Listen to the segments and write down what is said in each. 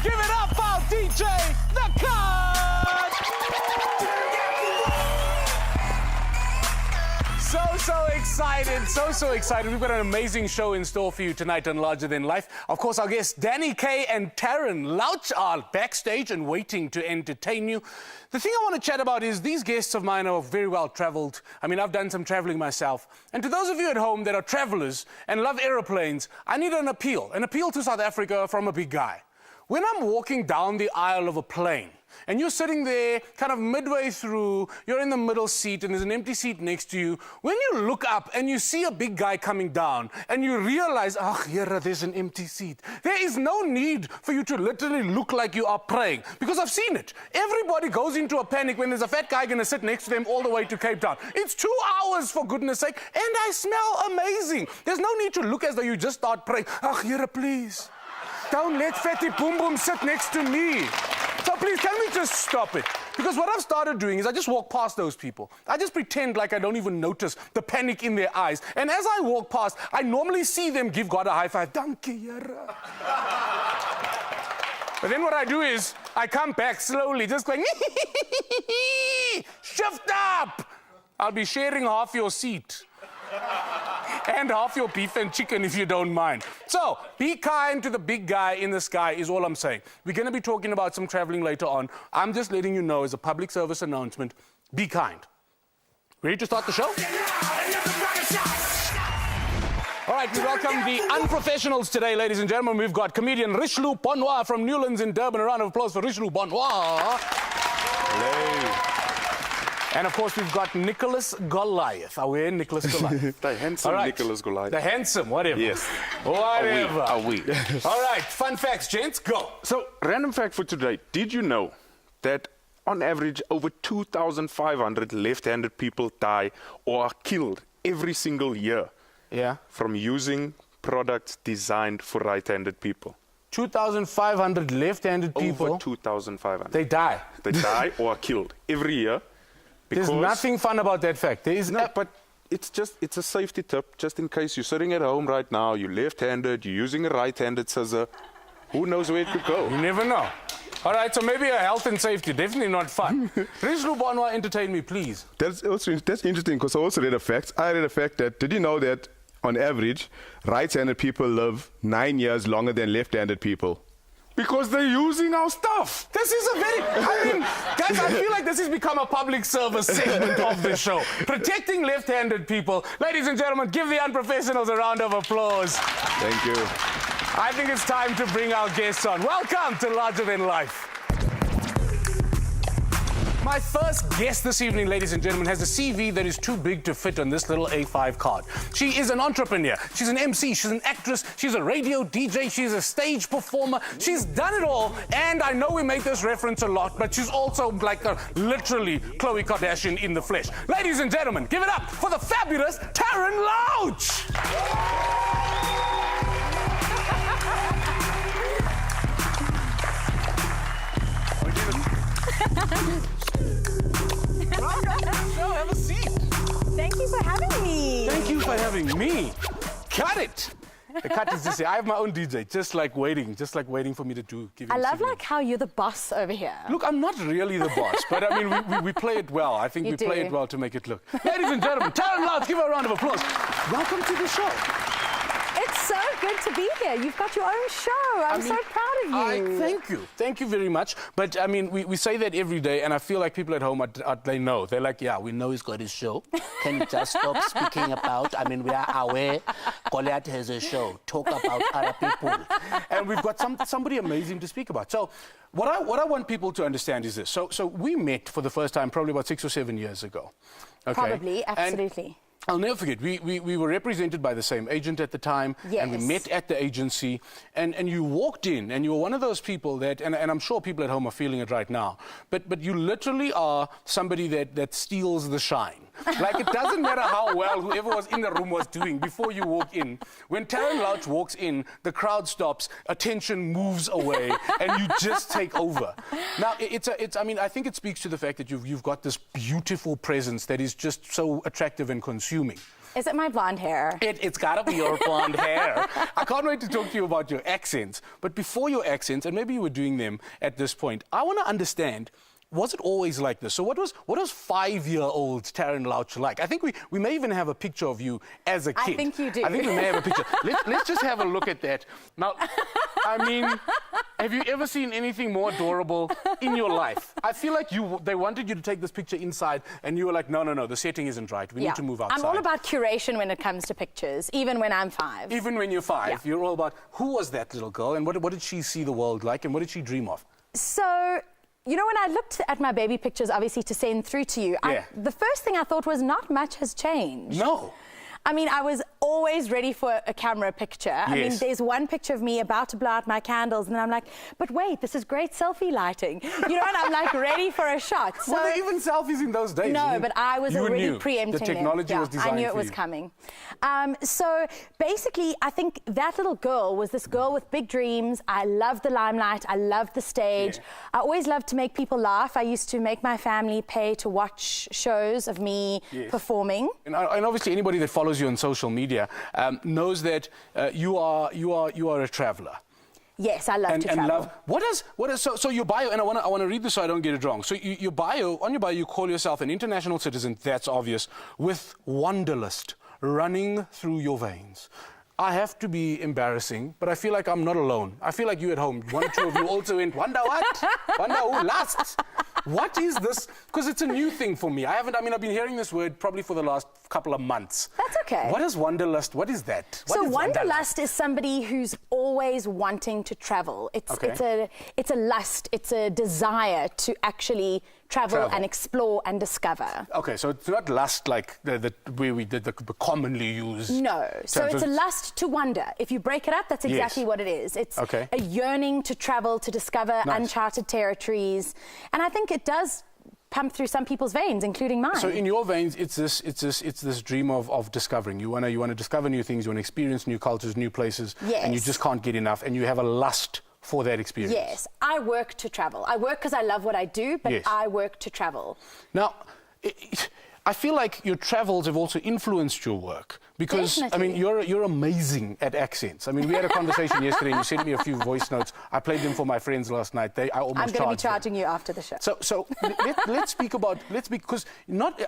Give it up for DJ The Cut! So excited. We've got an amazing show in store for you tonight on Larger Than Life. Of course, our guests Danny K and Taryn Louch are backstage and waiting to entertain you. The thing I want to chat about is these guests of mine are very well traveled. I mean, I've done some traveling myself. And to those of you at home that are travelers and love aeroplanes, I need an appeal to South Africa from a big guy. When I'm walking down the aisle of a plane, and you're sitting there kind of midway through, you're in the middle seat and there's an empty seat next to you. When you look up and you see a big guy coming down and you realize, here, there's an empty seat. There is no need for you to literally look like you are praying, because I've seen it. Everybody goes into a panic when there's a fat guy going to sit next to them all the way to Cape Town. It's 2 hours, for goodness sake, and I smell amazing. There's no need to look as though you just start praying. Here, please. Don't let Fatty Boom Boom sit next to me. So please, can we just stop it? Because what I've started doing is I just walk past those people. I just pretend like I don't even notice the panic in their eyes. And as I walk past, I normally see them give God a high five. Dankie, Here. But then what I do is I come back slowly, just going, shift up. I'll be sharing half your seat. And half your beef and chicken, if you don't mind. So, be kind to the big guy in the sky is all I'm saying. We're going to be talking about some traveling later on. I'm just letting you know as a public service announcement, be kind. Ready to start the show? All right, we welcome the unprofessionals today, ladies and gentlemen. We've got comedian Richelieu Bonnoir from Newlands in Durban. A round of applause for Richelieu Bonnoir. Hello. And of course, we've got Nicholas Goliath. Are we in Nicholas Goliath? The handsome Nicholas Goliath. The handsome, whatever. Yes. Whatever. Are we? All right, fun facts, gents, go. So, random fact for today. Did you know that on average, over 2,500 left-handed people die or are killed every single year from using products designed for right-handed people? 2,500 left-handed people? Over 2,500. They die. They die or are killed every year. There's nothing fun about that fact. There is no, but it's a safety tip, just in case you're sitting at home right now, you're left-handed, you're using a right-handed scissor. Who knows where it could go? You never know. All right, so maybe a health and safety, definitely not fun. Richelieu Bonnoir, entertain me, please. That's interesting, because I also read a fact. I read a fact that, did you know that on average, right-handed people live 9 years longer than left-handed people? Because they're using our stuff. This is a very, guys, I feel like this has become a public service segment of the show. Protecting left-handed people. Ladies and gentlemen, give the unprofessionals a round of applause. Thank you. I think it's time to bring our guests on. Welcome to Larger Than Life. My first guest this evening, ladies and gentlemen, has a CV that is too big to fit on this little A5 card. She is an entrepreneur, she's an MC, she's an actress, she's a radio DJ, she's a stage performer. She's done it all, and I know we make this reference a lot, but she's also like literally Khloe Kardashian in the flesh. Ladies and gentlemen, give it up for the fabulous Taryn Louch! Have a seat. Thank you for having me. Thank you for having me. Cut it. The cut is just here. I have my own DJ, just like waiting for me to give you I love like how you're the boss over here. Look, I'm not really the boss, but I mean, we play it well. I think we play it well to make it look. Ladies and gentlemen, Taryn Louch, give her a round of applause. Welcome to the show. It's so good to be here. You've got your own show. I'm so proud of you. Thank you. Thank you very much. But, I mean, we say that every day, and I feel like people at home, they know. They're like, yeah, we know he's got his show. Can you just stop speaking about? I mean, we are aware Goliath has a show. Talk about other people. And we've got somebody amazing to speak about. So what I want people to understand is this. So we met for the first time probably about 6 or 7 years ago. Okay? Probably, absolutely. I'll never forget, we were represented by the same agent at the time, and we met at the agency, and you walked in, and you were one of those people that, and I'm sure people at home are feeling it right now, but you literally are somebody that steals the shine. Like, it doesn't matter how well whoever was in the room was doing before you walk in. When Taryn Louch walks in, the crowd stops, attention moves away, and you just take over. Now, I mean, I think it speaks to the fact that you've got this beautiful presence that is just so attractive and consuming. Is it my blonde hair? It's got to be your blonde hair. I can't wait to talk to you about your accents. But before your accents, and maybe you were doing them at this point, I want to understand, was it always like this? So what was 5-year-old Taryn Louch like? I think we may even have a picture of you as a kid. I think you do. I think we may have a picture. Let's just have a look at that. Now, I mean, have you ever seen anything more adorable in your life? I feel like they wanted you to take this picture inside, and you were like, no, the setting isn't right. We need to move outside. I'm all about curation when it comes to pictures, even when I'm 5. Even when you're 5, you're all about, who was that little girl, and what did she see the world like, and what did she dream of? So, you know, when I looked at my baby pictures, obviously, to send through to you, the first thing I thought was not much has changed. No. I mean, I was always ready for a camera picture. I mean, there's one picture of me about to blow out my candles, and I'm like, but wait, this is great selfie lighting. You know, and I'm like ready for a shot. So, were there even selfies in those days? No, but I was already preempting the technology was designed. I knew it was coming. So basically, I think that little girl was this girl with big dreams. I loved the limelight. I loved the stage. I always loved to make people laugh. I used to make my family pay to watch shows of me performing. And obviously, anybody that follows you on social media knows that you are a traveler. Yes, I love to travel. What is so your bio, and I want to read this so I don't get it wrong. So on your bio you call yourself an international citizen, that's obvious, with wanderlust running through your veins. I have to be embarrassing, but I feel like I'm not alone. I feel like you at home, one or two of you also went, wonder what? Wonder who lasts? What is this? Because it's a new thing for me. I've been hearing this word probably for the last couple of months. That's okay. What is wanderlust? What is that? So wanderlust is somebody who's always wanting to travel. It's a lust, it's a desire to actually travel and explore and discover. Okay, so it's not lust like the way we did the commonly used. No, so it's a lust to wander. If you break it up, that's exactly what it is. It's a yearning to travel, to discover uncharted territories, and I think it does pump through some people's veins, including mine. So in your veins, it's this dream of discovering. You wanna discover new things. You wanna experience new cultures, new places, and you just can't get enough. And you have a lust for that experience. Yes, I work to travel. I work because I love what I do, but I work to travel. Now, I feel like your travels have also influenced your work because, Definitely. I mean, you're amazing at accents. I mean, we had a conversation yesterday and you sent me a few voice notes. I played them for my friends last night. I almost I'm going to be charging you after the show. So let's speak because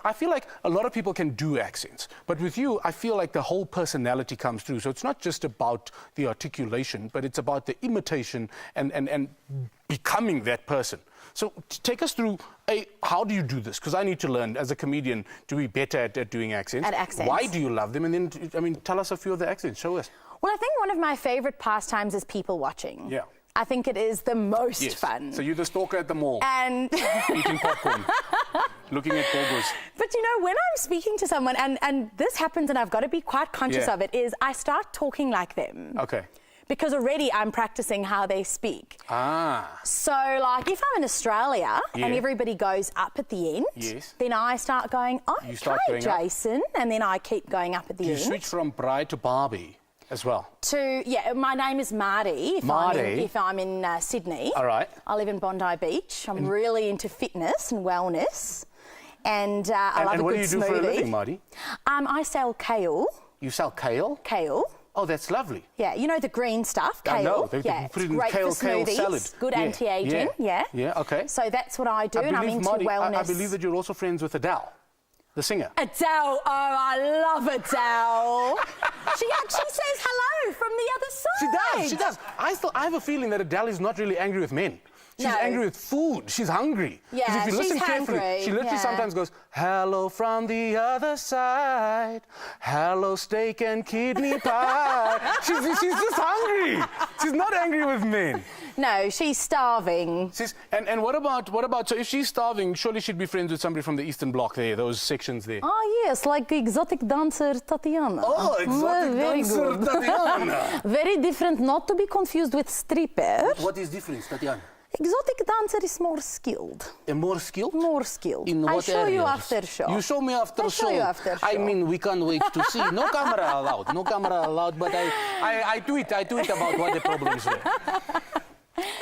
I feel like a lot of people can do accents, but with you, I feel like the whole personality comes through. So it's not just about the articulation, but it's about the imitation and becoming that person. So take us through, how do you do this? Because I need to learn, as a comedian, to be better at doing accents. At accents. Why do you love them? And then, I mean, tell us a few of the accents. Show us. Well, I think one of my favourite pastimes is people watching. Yeah. I think it is the most fun. So you're the stalker at the mall. And eating popcorn. Looking at burgers. But you know, when I'm speaking to someone, and this happens and I've got to be quite conscious of it, is I start talking like them. Okay. Because already I'm practicing how they speak. So, like, if I'm in Australia and everybody goes up at the end, then I start going, hi, Jason, and then I keep going up at the end. You switch from bride to Barbie as well? My name is Marty. If I'm in Sydney. All right. I live in Bondi Beach. I'm really into fitness and wellness. And I love a good smoothie. And what do you do for a living, Marty? I sell kale. You sell kale? Kale. Oh, that's lovely. Yeah, you know the green stuff, kale. I know. They put it in great kale for smoothies, salad. Good anti-aging. Yeah, okay. So that's what I do, and I'm into wellness. I believe that you're also friends with Adele, the singer. Adele, I love Adele. She actually says hello from the other side. She does. I have a feeling that Adele is not really angry with men. She's angry with food. She's hungry. Yeah, if you listen carefully, she literally sometimes goes, hello from the other side. Hello, steak and kidney pie. she's just hungry. She's not angry with men. No, she's starving. And what about, so if she's starving, surely she'd be friends with somebody from the Eastern Bloc there, those sections there. Oh, yes, like exotic dancer Tatiana. Oh, exotic dancer Tatiana. Very different, not to be confused with stripper. What is different, Tatiana? Exotic dancer is more skilled. More skilled? More skilled. In what I show areas? you after show. You show me after show. I show you after show. I mean, we can't wait to see. No camera allowed. No camera allowed. But I tweet about what the problems were.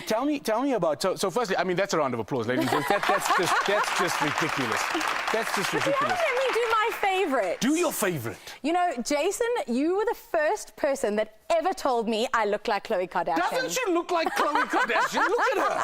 Tell me about. So firstly, I mean, that's a round of applause, ladies. That's just ridiculous. That's just ridiculous. Let me do my favorite. Do your favorite. You know, Jason, you were the first person that ever told me I look like Khloe Kardashian. Doesn't she look like Khloe Kardashian? Look at her.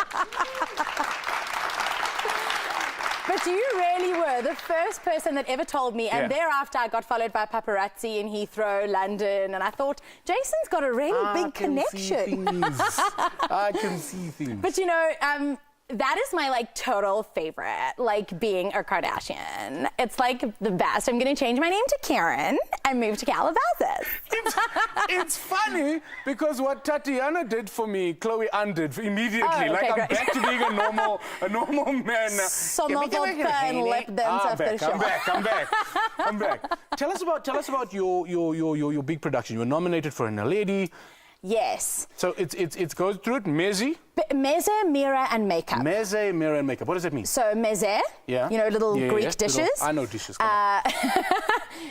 But you really were the first person that ever told me, and thereafter I got followed by paparazzi in Heathrow, London, and I thought, Jason's got a really big connection. I can see things. But you know, that is my like total favorite, like being a Kardashian. It's like the best. I'm going to change my name to Karen and move to Calabasas. It's funny because what Tatiana did for me, Khloe undid immediately. Oh, okay, like I'm great. back to being a normal man now. I'm back. Tell us about your big production. You were nominated for a lady. Yes. So it goes through it. Meze, mirror, and makeup. meze, mirror, and makeup. What does that mean? So meze, yeah, you know, little Greek dishes. I know dishes.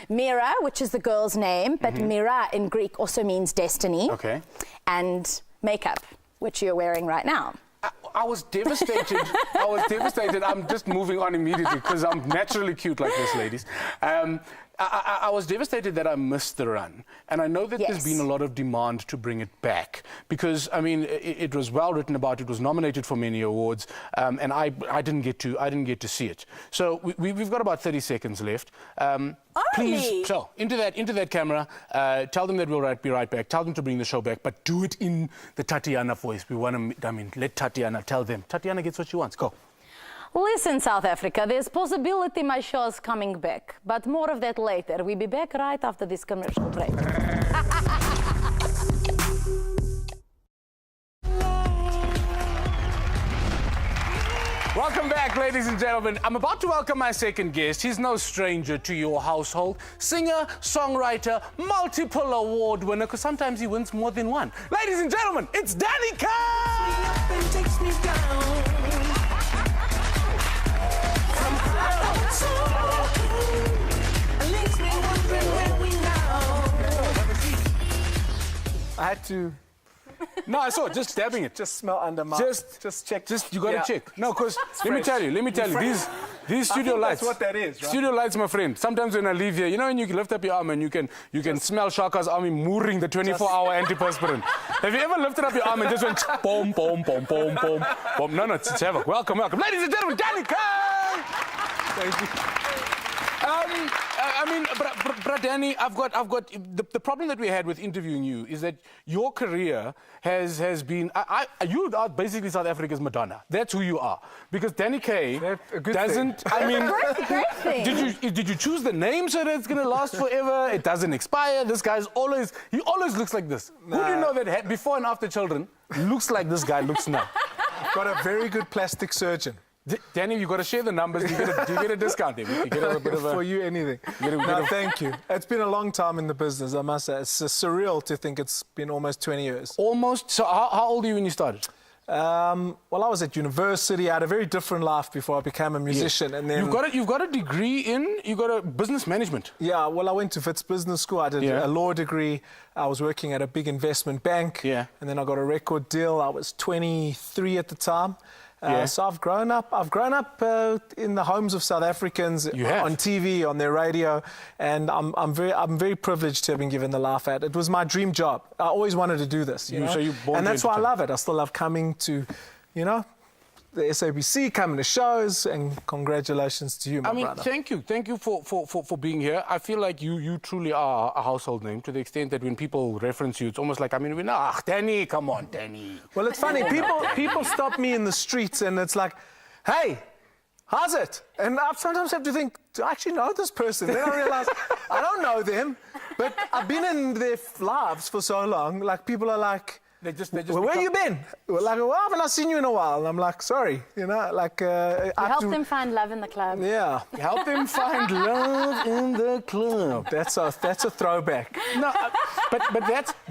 Mira, which is the girl's name, but Mira in Greek also means destiny. Okay. And makeup, which you're wearing right now. I was devastated. I'm just moving on immediately because I'm naturally cute like this, ladies. I was devastated that I missed the run. And I know that there's been a lot of demand to bring it back because, I mean, it was well written about. It was nominated for many awards, and I didn't get to see it. So we've got about 30 seconds left. Please, so into that camera, tell them that we'll be right back. Tell them to bring the show back, but do it in the Tatiana voice. We want to, let Tatiana tell them. Tatiana gets what she wants. Go. Listen, South Africa, there's possibility my show's coming back, but more of that later. We'll be back right after this commercial break. Welcome back, ladies and gentlemen. I'm about to welcome my second guest. He's no stranger to your household. Singer, songwriter, multiple award winner, because sometimes he wins more than one. Ladies and gentlemen, it's Danny K! I had to No, I saw it, just dabbing it. just smell under my... Just check. you gotta check. No, because let me tell you, these studio lights. That's what that is, right? Studio lights, my friend. Sometimes when I leave here, you know when you lift up your arm and you can smell Shaka's army mooring the 24-hour antiperspirant. Have you ever lifted up your arm and just went boom, boom, boom, boom, boom, boom? No, it's havoc. Welcome. Ladies and gentlemen, Danny K! Thank you. I mean, but Danny, I've got the problem that we had with interviewing you is that your career has been you are basically South Africa's Madonna. That's who you are, because Danny K doesn't. I mean, Great thing. did you choose the name so that it's gonna last forever? It doesn't expire. This guy's always looks like this. Who do you know that before and after children looks like this guy looks now? Got a very good plastic surgeon. Danny, you got to share the numbers. Do you get a discount? You get a bit of a... For you, anything. Thank you. It's been a long time in the business, I must say. It's surreal to think it's been almost 20 years. Almost? So how old are you when you started? Well, I was at university. I had a very different life before I became a musician. Yes. And then You've got a degree you got a business management. Yeah, well, I went to Wits Business School. I did a law degree. I was working at a big investment bank. Yeah. And then I got a record deal. I was 23 at the time. So I've grown up in the homes of South Africans, on TV, on their radio, and I'm very privileged to have been given the laugh at. It was my dream job. I always wanted to do this, you know? So you're born and to that's why I entertain. love it. I still love coming to, the SABC, coming to shows, and congratulations to you, my brother. Thank you for being here. I feel like you truly are a household name to the extent that when people reference you, it's almost like, Danny, come on, Danny. Well, it's funny. People stop me in the streets, and it's like, hey, how's it? And I sometimes have to think, do I actually know this person? Then I realize I don't know them, but I've been in their lives for so long. Like, people are like, They just where you been? Well, like, well, I haven't seen you in a while. And I'm like, sorry, Help them find love in the club. Yeah. Help them find love in the club. That's a throwback. No, but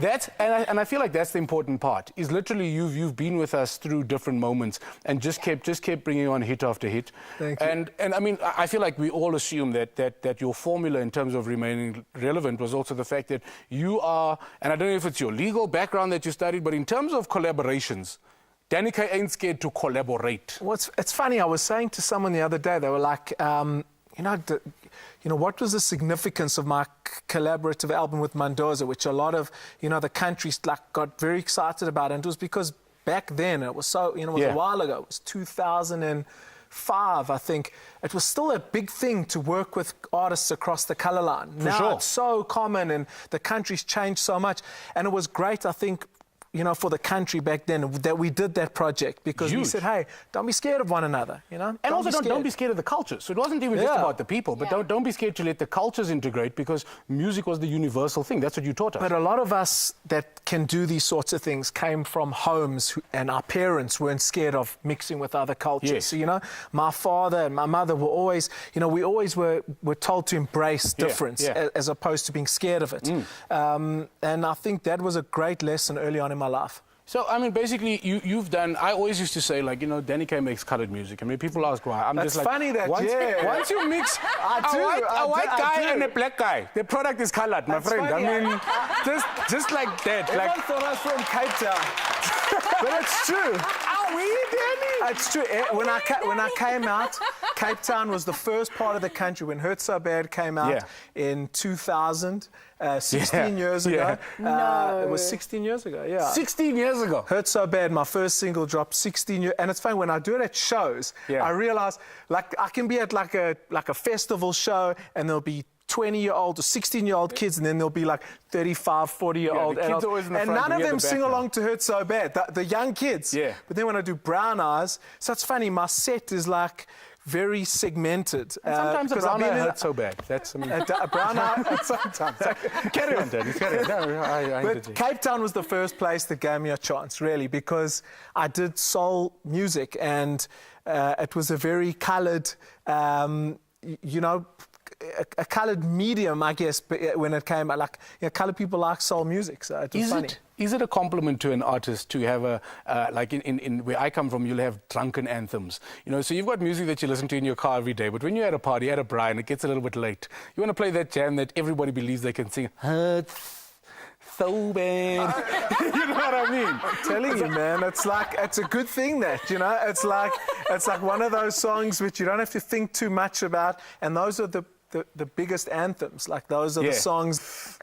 that's and I feel like that's the important part. Is literally you've been with us through different moments and just kept bringing on hit after hit. Thank you. And I mean, I feel like we all assume that your formula in terms of remaining relevant was also the fact that you are, and I don't know if it's your legal background that you studied, but in terms of collaborations, Danny K ain't scared to collaborate. Well, it's funny. I was saying to someone the other day, they were like, you know, what was the significance of my collaborative album with Mendoza, which a lot of, you know, the countries like got very excited about. And it was because back then, it was so, you know, it was a while ago, it was 2005, I think. It was still a big thing to work with artists across the colour line. Now it's so common and the country's changed so much. And it was great, I think, you know, for the country back then that we did that project because we said, hey, don't be scared of one another, you know? And also don't be scared of the culture. So it wasn't even just about the people, but don't be scared to let the cultures integrate because music was the universal thing. That's what you taught us. But a lot of us that can do these sorts of things came from homes and our parents weren't scared of mixing with other cultures. Yes. So, you know, my father and my mother were always, you know, we always were told to embrace difference as opposed to being scared of it. And I think that was a great lesson early on in my life. So, I mean, basically, you've done... I always used to say, like, you know, Danny K makes coloured music. I mean, people ask why. I'm That's just like... funny that, once you mix a white guy and a black guy, the product is coloured, my friend. Funny, I mean, just like that. Everyone thought I was from Cape Town. But it's true. Are we, Danny? It's true. When I came out, Cape Town was the first part of the country. When Hurt So Bad came out in 2000, 16 years ago. No. It was 16 years ago, 16 years ago. Hurt So Bad, my first single dropped 16 years. And it's funny, when I do it at shows, I realize, like, I can be at like a festival show and there'll be 20-year-old or 16-year-old kids, and then there'll be like 35, 40-year-old adults. And none of them sing along to Hurt So Bad, the young kids. But then when I do Brown Eyes, so it's funny, my set is like very segmented. And sometimes a brown eye hurts so bad. That's, I mean... a brown eye, sometimes. Carry on, Danny, carry on. No, but Cape Town was the first place that gave me a chance, really, because I did soul music, and it was a very coloured, you know, a coloured medium, I guess, when it came out. Like, you know, coloured people like soul music, so it was funny. Is it a compliment to an artist to have a, like in where I come from, you'll have drunken anthems. You know, so you've got music that you listen to in your car every day, but when you're at a party, at a braai, and it gets a little bit late, you want to play that jam that everybody believes they can sing. Hurts so bad. You know what I mean? I'm telling you, man, it's a good thing that, you know, it's like one of those songs which you don't have to think too much about, and those are the biggest anthems. Like, those are the songs.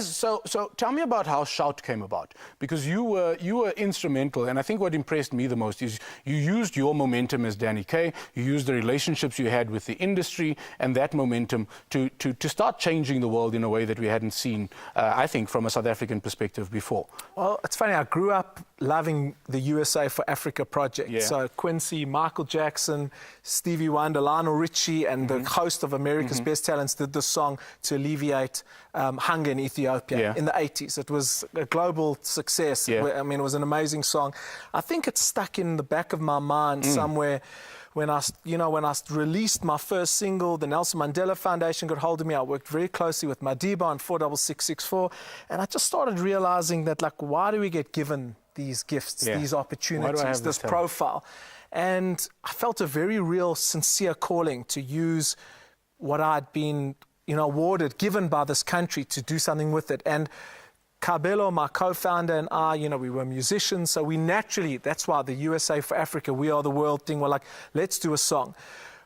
So tell me about how Shout came about, because you were instrumental, and I think what impressed me the most is you used your momentum as Danny K, you used the relationships you had with the industry and that momentum to start changing the world in a way that we hadn't seen, I think, from a South African perspective before. Well, it's funny, I grew up loving the USA for Africa project. So Quincy, Michael Jackson, Stevie Wonder, Lionel Richie, and the host of America's Best Talents did this song to alleviate hunger in Ethiopia in the 80s. It was a global success. I mean, it was an amazing song. I think it's stuck in the back of my mind somewhere. When I released my first single, the Nelson Mandela Foundation got hold of me. I worked very closely with Madiba on 46664, and I just started realizing that, like, why do we get given these gifts, these opportunities, this profile? And I felt a very real, sincere calling to use what I'd been, you know, awarded, given by this country, to do something with it. And Cabello, my co-founder, and I, you know, we were musicians, so we naturally, that's why the USA for Africa, We Are the World thing, we're like, let's do a song.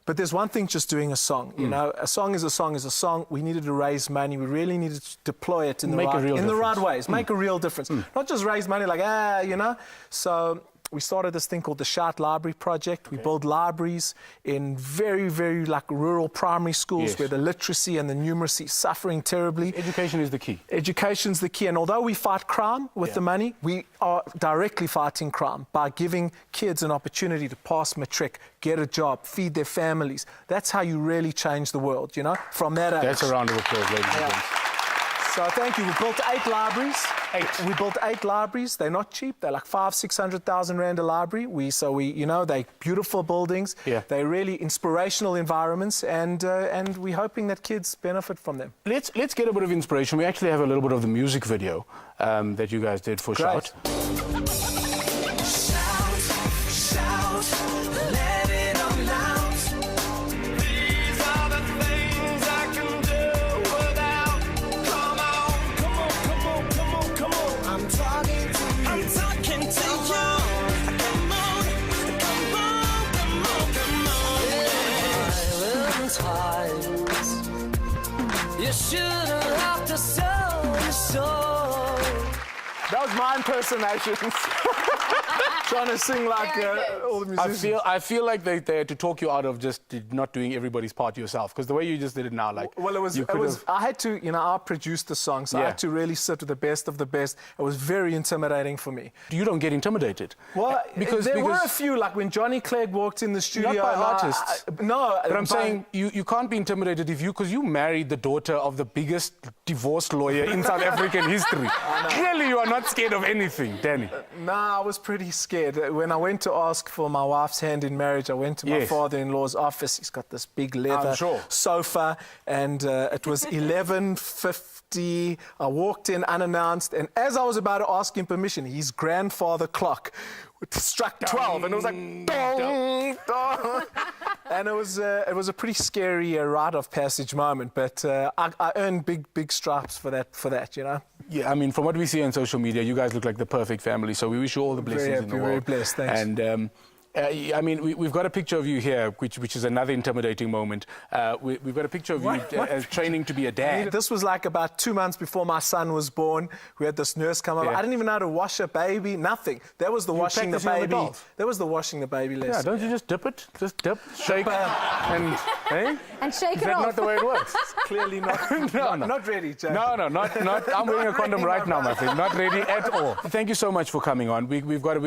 But there's one thing just doing a song, you know, a song is a song is a song. We needed to raise money. We really needed to deploy it in the right ways, make a real difference. Not just raise money like, you know. So we started this thing called the Shout Library Project. We build libraries in very, very, like, rural primary schools where the literacy and the numeracy is suffering terribly. Education is the key. Education's the key. And although we fight crime with the money, we are directly fighting crime by giving kids an opportunity to pass matric, get a job, feed their families. That's how you really change the world, you know, from that age. That's a round of applause, ladies and gentlemen. So thank you. We built 8 libraries. We built 8 libraries. They're not cheap. They're like 500,000-600,000 rand a library. You know, they're beautiful buildings. They're really inspirational environments, and we're hoping that kids benefit from them. Let's get a bit of inspiration. We actually have a little bit of the music video that you guys did for Shout. You shouldn't have to sell your soul. That was my impersonation. Trying to sing like all the musicians. I feel like they had to talk you out of just not doing everybody's part yourself, because the way you just did it now, like... Well, it was I had to, you know, I produced the song, so I had to really sit with the best of the best. It was very intimidating for me. You don't get intimidated? Well, there were a few, like when Johnny Clegg walked in the studio... Not by artists. No. But I'm saying you can't be intimidated because you married the daughter of the biggest divorce lawyer in South African history. Clearly you are not scared of anything, Danny. No, I was pretty scared. When I went to ask for my wife's hand in marriage, I went to my father-in-law's office. He's got this big leather sofa, and it was 11:50. I walked in unannounced, and as I was about to ask him permission, his grandfather clock struck 12, and it was like dong, dong. And it was a pretty scary rite of passage moment, but I earned big stripes for that, you know. Yeah, I mean, from what we see on social media, you guys look like the perfect family, so we wish you all the blessings in the world. Very blessed, thanks. And I mean, we've got a picture of you here, which is another intimidating moment. We've got a picture of you training to be a dad. This was like about 2 months before my son was born. We had this nurse come over. I didn't even know how to wash a baby, nothing. That was the washing the baby. That was the washing the baby lesson. Yeah, don't you just dip it? Just dip, shake, and shake it off. Is that not the way it works? Clearly not. Not ready, Jay. No, not. I'm wearing a condom right now, my friend. Not ready at all. Thank you so much for coming on. We've got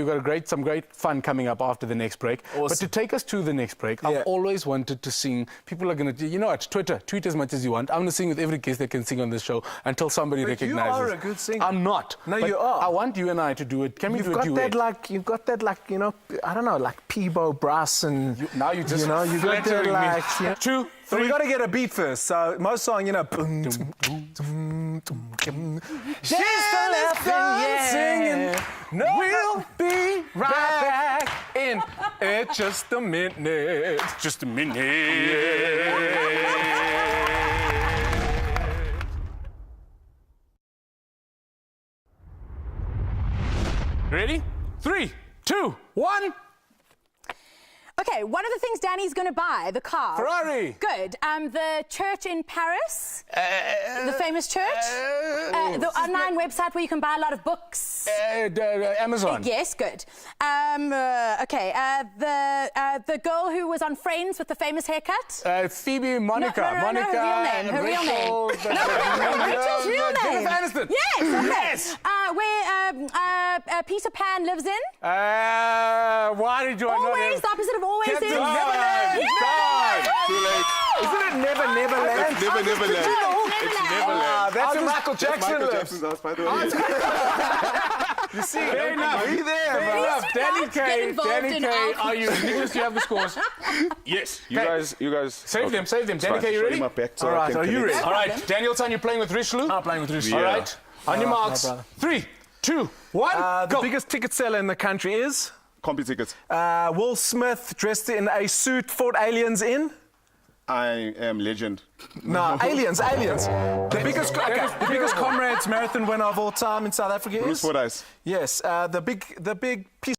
some great fun coming up after the next break. Awesome. But to take us to the next break, I've always wanted to sing. People are going to, you know what, tweet as much as you want. I'm going to sing with every guest that can sing on this show until somebody recognizes. You are a good singer. I'm not. No, you are. I want you and I to do it. Can we do a duet? You've got that, like, you know, I don't know, like Peebo brass and... Now you just you got that, like... You know, 2, 3... So we got to get a beat first. So most song, you know... Just singing. No. We'll be right back in just a minute. Just a minute. Ready? 3, 2, 1. Okay, one of the things Danny's going to buy, the car. Ferrari. Good. The church in Paris, the famous church. The online website where you can buy a lot of books. Amazon. Yes, good. Okay, the girl who was on Friends with the famous haircut. Phoebe, Monica. No, Monica. her real name. Rachel's real name. Jennifer Aniston. Yes. Okay. Yes. Where Peter Pan lives in. Why did you not know? Always the opposite of always Captain is. Neverland. Yes. Too late. Isn't it Neverland? Neverland. It's Neverland. That's a Michael Jackson Michael lives. Jackson's house, by the way. You see, Fair enough. Are you there, Fair bro? enough. Danny K, are you? Nicholas, do you have the scores? Yes. You guys. Save them. Danny K, you ready? My back so All right, are you ready? All right, Danielson, you're playing with Richelieu? I'm playing with Richelieu. All right, on your marks. 3, 2, 1, The go. biggest ticket seller in the country is? Compy tickets. Will Smith dressed in a suit fought aliens in? I am legend. No, aliens. The biggest comrades marathon winner of all time in South Africa is? Bruce Fordyce. Yes, the big piece